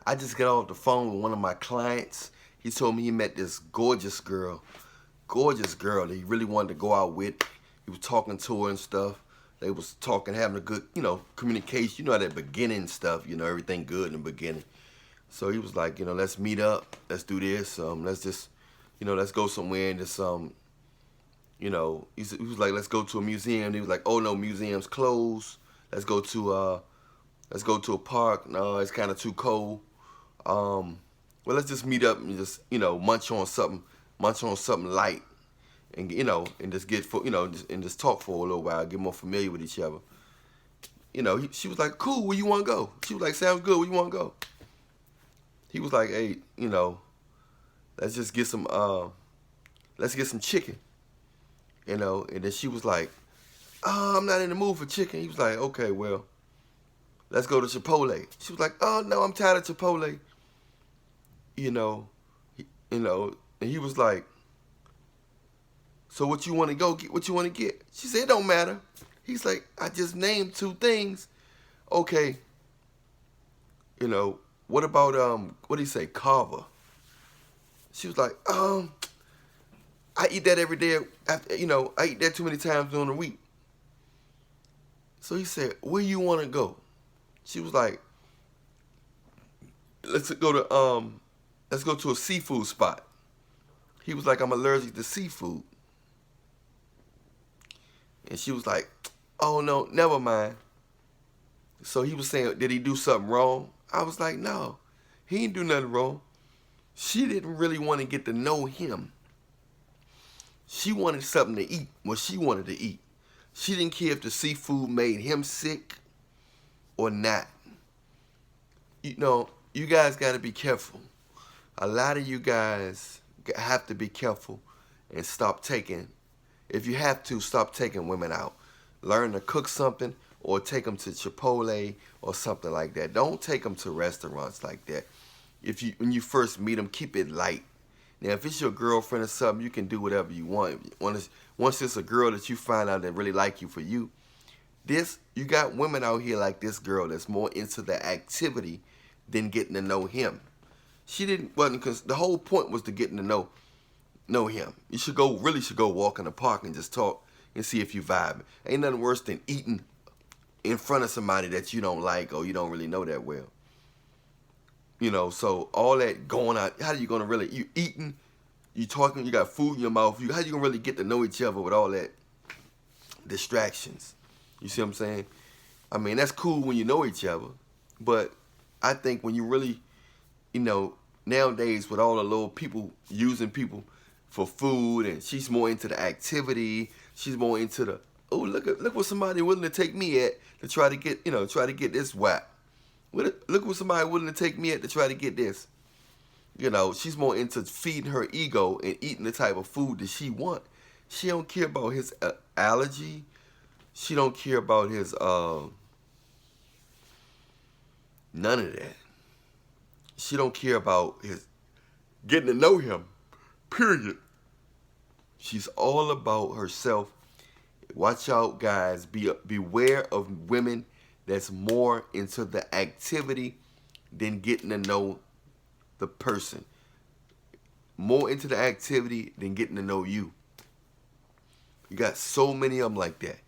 I just got off the phone with one of my clients. He told me he met this gorgeous girl that he really wanted to go out with. He was talking to her and stuff. They was talking, having a good, communication. You know, at the beginning stuff, everything good in the beginning. So he was like, let's meet up. Let's do this. Let's just, let's go somewhere and just, he was like, let's go to a museum. He was like, oh no, museum's closed. Let's go to a park. No, it's kind of too cold. Well, let's just meet up and just, munch on something light, and and just and just talk for a little while, get more familiar with each other. She was like, cool, where you want to go? She was like, sounds good, where you want to go? He was like, hey, let's just get some chicken, and then she was like, oh, I'm not in the mood for chicken. He was like, okay, well, let's go to Chipotle. She was like, oh no, I'm tired of Chipotle. And he was like, so what you want to go get? What you want to get? She said, it don't matter. He's like, I just named two things. Okay. What about, what do you say, kava? She was like, I eat that every day. After, I eat that too many times during the week. So he said, where you want to go? She was like, let's go to a seafood spot. He was like, I'm allergic to seafood. And she was like, oh no, never mind. So he was saying, did he do something wrong? I was like, no, he didn't do nothing wrong. She didn't really want to get to know him. She wanted something to eat, what she wanted to eat. She didn't care if the seafood made him sick or not. You guys got to be careful. A lot of you guys have to be careful and stop taking, if you have to, stop taking women out. Learn to cook something or take them to Chipotle or something like that. Don't take them to restaurants like that. When you first meet them, keep it light. Now, if it's your girlfriend or something, you can do whatever you want. Once it's a girl that you find out that really like you for you, you got women out here like this girl that's more into the activity than getting to know him. Wasn't because the whole point was to getting to know him. You should go walk in the park and just talk and see if you vibe. Ain't nothing worse than eating in front of somebody that you don't like or you don't really know that well. So all that going out, how are you gonna really, you eating, you talking, you got food in your mouth, how you gonna really get to know each other with all that distractions? You see what I'm saying? I mean, that's cool when you know each other, but I think when you really, nowadays with all the little people using people for food, and she's more into the activity, she's more into the, oh, look what somebody willing to take me at to try to get this whack. Look what somebody willing to take me at to try to get this. She's more into feeding her ego and eating the type of food that she want. She don't care about his allergy. She don't care about his none of that. She don't care about his getting to know him. Period. She's all about herself. Watch out, guys. Beware of women that's more into the activity than getting to know the person. More into the activity than getting to know you. You got so many of them like that.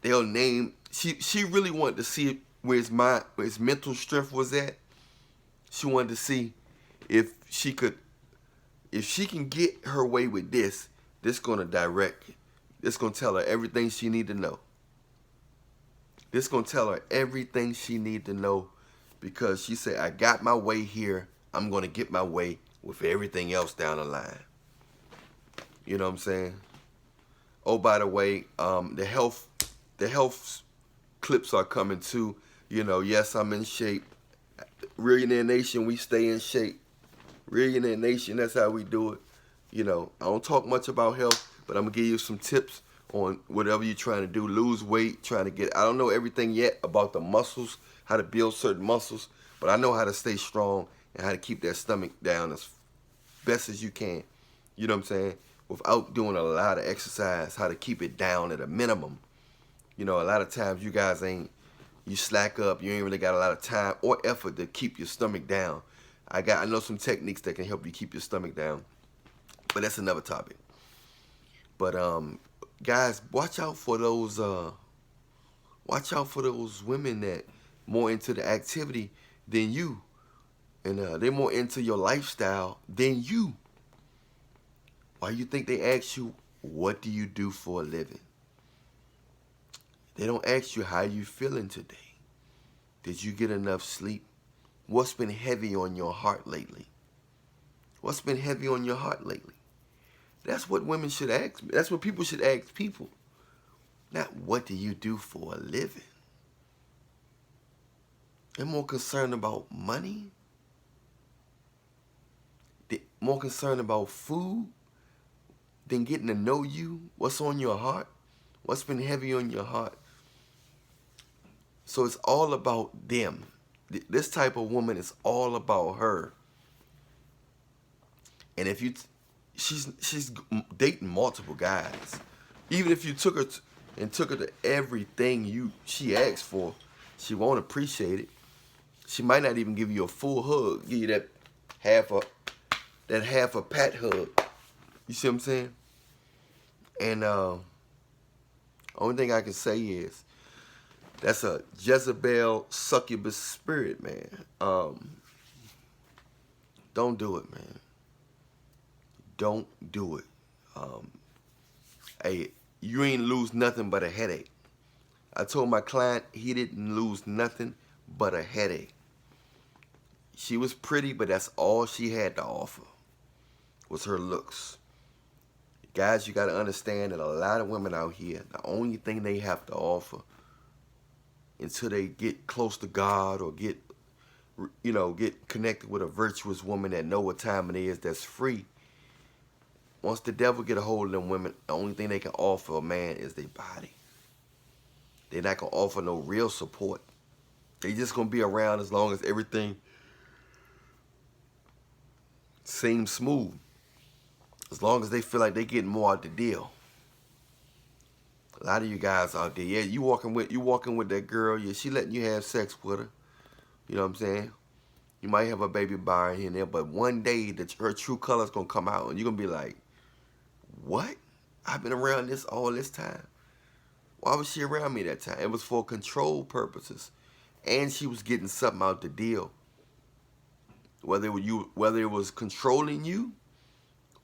They'll name. She really wanted to see where his mental strength was at. She wanted to see if she can get her way with this gonna direct. This gonna tell her everything she need to know. This gonna tell her everything she need to know, because she said, I got my way here. I'm gonna get my way with everything else down the line. You know what I'm saying? Oh, by the way, the health clips are coming too. Yes, I'm in shape. Reallionaire Nation, we stay in shape. Reallionaire Nation, that's how we do it. I don't talk much about health, but I'm gonna give you some tips on whatever you're trying to do. Lose weight, trying to get, I don't know everything yet about the muscles, how to build certain muscles, but I know how to stay strong and how to keep that stomach down as best as you can. You know what I'm saying? Without doing a lot of exercise, how to keep it down at a minimum. A lot of times you guys ain't, you slack up, you ain't really got a lot of time or effort to keep your stomach down. I know some techniques that can help you keep your stomach down, but that's another topic. But guys, watch out for those women that more into the activity than you, and they're more into your lifestyle than you. Why you think they ask you, what do you do for a living? They don't ask you, how you feeling today? Did you get enough sleep? What's been heavy on your heart lately? What's been heavy on your heart lately? That's what women should ask me. That's what people should ask people. Not, what do you do for a living? They're more concerned about money. They're more concerned about food than getting to know you. What's on your heart? What's been heavy on your heart? So it's all about them. This type of woman is all about her. And if she's dating multiple guys. Even if you took her to everything she asked for, she won't appreciate it. She might not even give you a full hug, give you that half a pat hug. You see what I'm saying? And only thing I can say is that's a Jezebel succubus spirit, man. Don't do it, man. Don't do it. Hey, you ain't lose nothing but a headache. I told my client he didn't lose nothing but a headache. She was pretty, but that's all she had to offer was her looks. Guys, you got to understand that a lot of women out here, the only thing they have to offer until they get close to God or get connected with a virtuous woman that know what time it is, that's free. Once the devil get a hold of them women, the only thing they can offer a man is their body. They're not going to offer no real support. They just going to be around as long as everything seems smooth. As long as they feel like they getting more out the deal. A lot of you guys out there, yeah, you walking with that girl, yeah, she letting you have sex with her. You know what I'm saying? You might have a baby by here and there, but one day her true color's gonna come out, and you're gonna be like, what? I've been around this all this time. Why was she around me that time? It was for control purposes, and she was getting something out the deal. Whether it was controlling you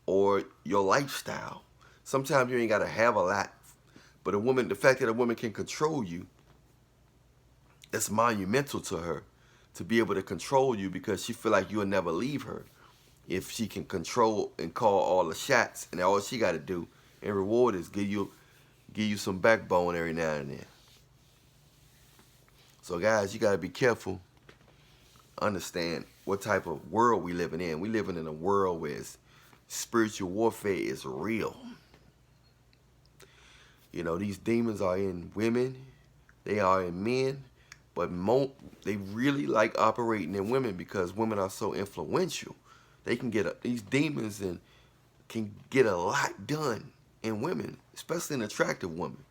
or your lifestyle. Sometimes you ain't gotta have a lot, but the fact that a woman can control you, that's monumental to her, to be able to control you, because she feel like you'll never leave her. If she can control and call all the shots, and all she got to do and reward is give you some backbone every now and then. So guys, you got to be careful. Understand what type of world we living in. We living in a world where spiritual warfare is real. You know, these demons are in women, they are in men, but they really like operating in women because women are so influential. They can these demons and can get a lot done in women, especially an attractive woman.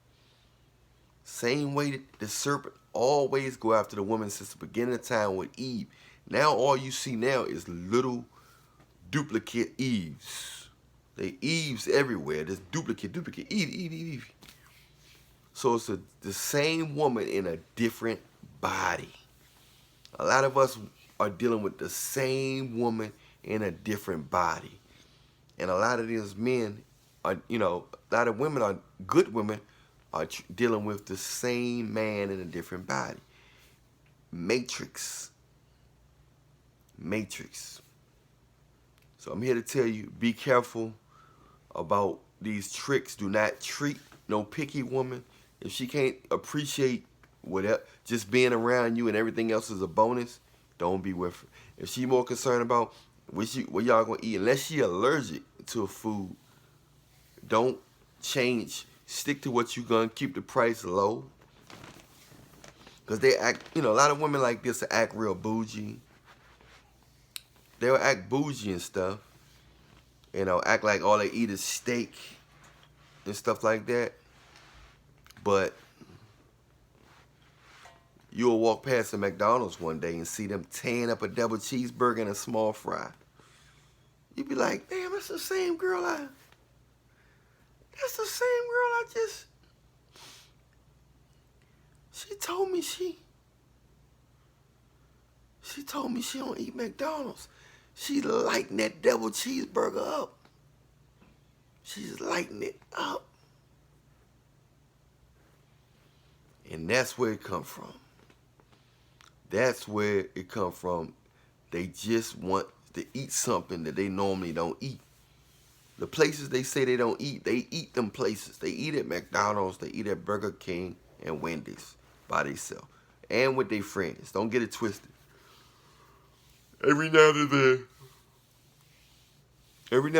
Same way that the serpent always go after the woman since the beginning of time with Eve. Now all you see now is little duplicate Eves. They Eves everywhere. There's duplicate, Eve. So it's the same woman in a different body. A lot of us are dealing with the same woman in a different body. And a lot of these men are, a lot of women are, good women are dealing with the same man in a different body. Matrix. So I'm here to tell you, be careful about these tricks. Do not treat no picky woman. If she can't appreciate whatever, just being around you and everything else is a bonus, don't be with her. If she more concerned about what y'all gonna eat, unless she allergic to a food, don't change. Stick to what you gonna, keep the price low. Because they act, a lot of women like this act real bougie. They'll act bougie and stuff. Act like all they eat is steak and stuff like that. But You'll walk past a McDonald's one day and see them tearing up a double cheeseburger and a small fry. You'd be like, damn, that's the same girl she told me she don't eat McDonald's. She's lighting that double cheeseburger up. She's lighting it up. And that's where it come from. That's where it come from. They just want to eat something that they normally don't eat. The places they say they don't eat, they eat them places. They eat at McDonald's, they eat at Burger King and Wendy's by themselves. And with their friends. Don't get it twisted. Every now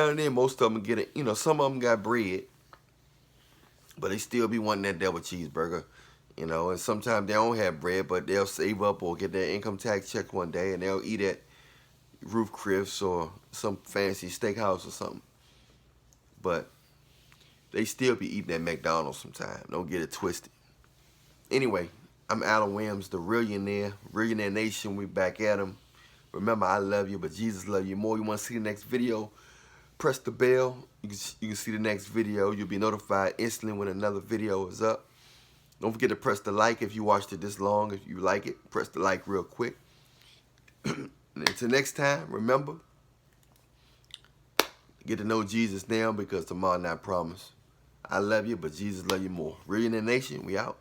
and then, most of them get it. You know, some of them got bread, but they still be wanting that double cheeseburger. You know, and sometimes they don't have bread, but they'll save up or get their income tax check one day, and they'll eat at Ruth Chris or some fancy steakhouse or something. But they still be eating at McDonald's sometimes. Don't get it twisted. Anyway, I'm Allan Williams, the Reallionaire Nation. We back at him. Remember, I love you, but Jesus loves you more. You want to see the next video? Press the bell. You can see the next video. You'll be notified instantly when another video is up. Don't forget to press the like if you watched it this long. If you like it, press the like real quick. And until next time, remember, get to know Jesus now because tomorrow not promised. I love you, but Jesus loves you more. Reallionaire Nation, we out.